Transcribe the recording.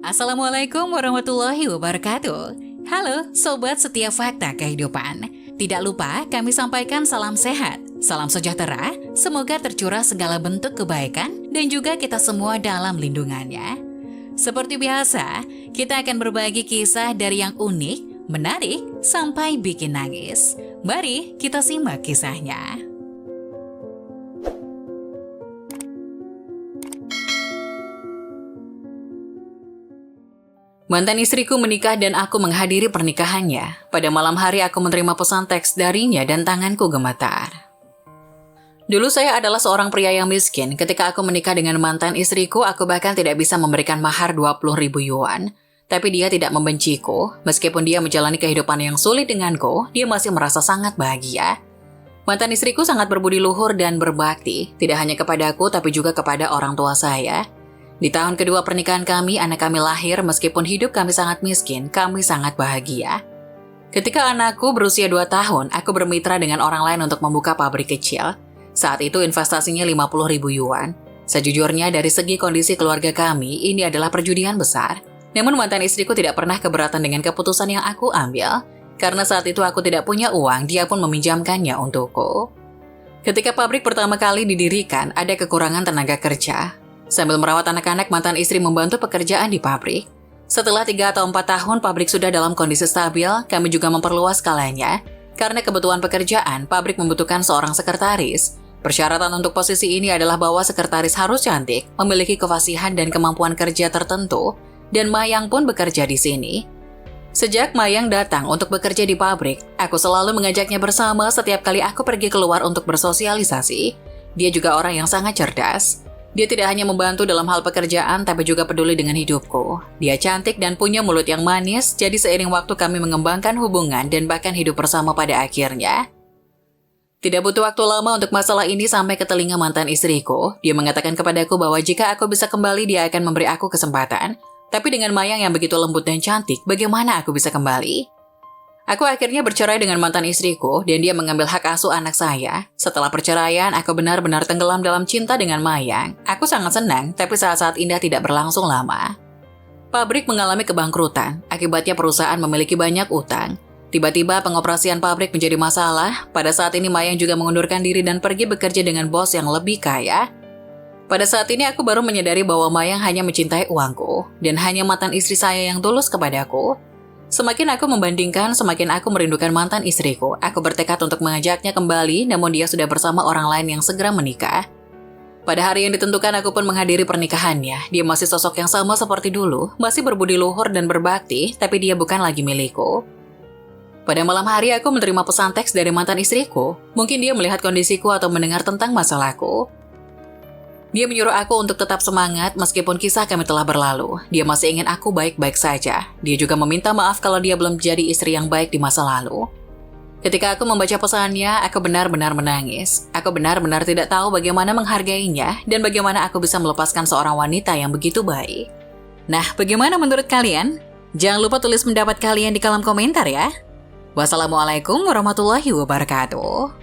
Assalamualaikum warahmatullahi wabarakatuh. Halo Sobat Setiap Fakta Kehidupan. Tidak lupa kami sampaikan salam sehat, salam sejahtera, semoga tercurah segala bentuk kebaikan dan juga kita semua dalam lindungannya. Seperti biasa, kita akan berbagi kisah dari yang unik, menarik, sampai bikin nangis. Mari kita simak kisahnya. Mantan istriku menikah dan aku menghadiri pernikahannya. Pada malam hari aku menerima pesan teks darinya dan tanganku gemetar. Dulu saya adalah seorang pria yang miskin. Ketika aku menikah dengan mantan istriku, aku bahkan tidak bisa memberikan mahar 20.000 yuan. Tapi dia tidak membenciku. Meskipun dia menjalani kehidupan yang sulit denganku, dia masih merasa sangat bahagia. Mantan istriku sangat berbudi luhur dan berbakti. Tidak hanya kepadaku, tapi juga kepada orang tua saya. Di tahun kedua pernikahan kami, anak kami lahir. Meskipun hidup kami sangat miskin, kami sangat bahagia. Ketika anakku berusia 2 tahun, aku bermitra dengan orang lain untuk membuka pabrik kecil. Saat itu investasinya 50.000 yuan. Sejujurnya dari segi kondisi keluarga kami, ini adalah perjudian besar. Namun mantan istriku tidak pernah keberatan dengan keputusan yang aku ambil. Karena saat itu aku tidak punya uang, dia pun meminjamkannya untukku. Ketika pabrik pertama kali didirikan, ada kekurangan tenaga kerja. Sambil merawat anak-anak, mantan istri membantu pekerjaan di pabrik. Setelah 3 atau 4 tahun pabrik sudah dalam kondisi stabil, kami juga memperluas skalanya. Karena kebutuhan pekerjaan, pabrik membutuhkan seorang sekretaris. Persyaratan untuk posisi ini adalah bahwa sekretaris harus cantik, memiliki kefasihan dan kemampuan kerja tertentu, dan Mayang pun bekerja di sini. Sejak Mayang datang untuk bekerja di pabrik, aku selalu mengajaknya bersama setiap kali aku pergi keluar untuk bersosialisasi. Dia juga orang yang sangat cerdas. Dia tidak hanya membantu dalam hal pekerjaan, tapi juga peduli dengan hidupku. Dia cantik dan punya mulut yang manis, jadi seiring waktu kami mengembangkan hubungan dan bahkan hidup bersama pada akhirnya. Tidak butuh waktu lama untuk masalah ini sampai ke telinga mantan istriku. Dia mengatakan kepadaku bahwa jika aku bisa kembali, dia akan memberi aku kesempatan. Tapi dengan Mayang yang begitu lembut dan cantik, bagaimana aku bisa kembali? Aku akhirnya bercerai dengan mantan istriku dan dia mengambil hak asuh anak saya. Setelah perceraian, aku benar-benar tenggelam dalam cinta dengan Mayang. Aku sangat senang, tapi saat-saat indah tidak berlangsung lama. Pabrik mengalami kebangkrutan, akibatnya perusahaan memiliki banyak utang. Tiba-tiba pengoperasian pabrik menjadi masalah. Pada saat ini Mayang juga mengundurkan diri dan pergi bekerja dengan bos yang lebih kaya. Pada saat ini aku baru menyadari bahwa Mayang hanya mencintai uangku dan hanya mantan istri saya yang tulus kepadaku. Semakin aku membandingkan, semakin aku merindukan mantan istriku. Aku bertekad untuk mengajaknya kembali, namun dia sudah bersama orang lain yang segera menikah. Pada hari yang ditentukan, aku pun menghadiri pernikahannya. Dia masih sosok yang sama seperti dulu, masih berbudi luhur dan berbakti, tapi dia bukan lagi milikku. Pada malam hari, aku menerima pesan teks dari mantan istriku. Mungkin dia melihat kondisiku atau mendengar tentang masalahku. Dia menyuruh aku untuk tetap semangat meskipun kisah kami telah berlalu. Dia masih ingin aku baik-baik saja. Dia juga meminta maaf kalau dia belum jadi istri yang baik di masa lalu. Ketika aku membaca pesannya, aku benar-benar menangis. Aku benar-benar tidak tahu bagaimana menghargainya dan bagaimana aku bisa melepaskan seorang wanita yang begitu baik. Nah, bagaimana menurut kalian? Jangan lupa tulis pendapat kalian di kolom komentar ya. Wassalamualaikum warahmatullahi wabarakatuh.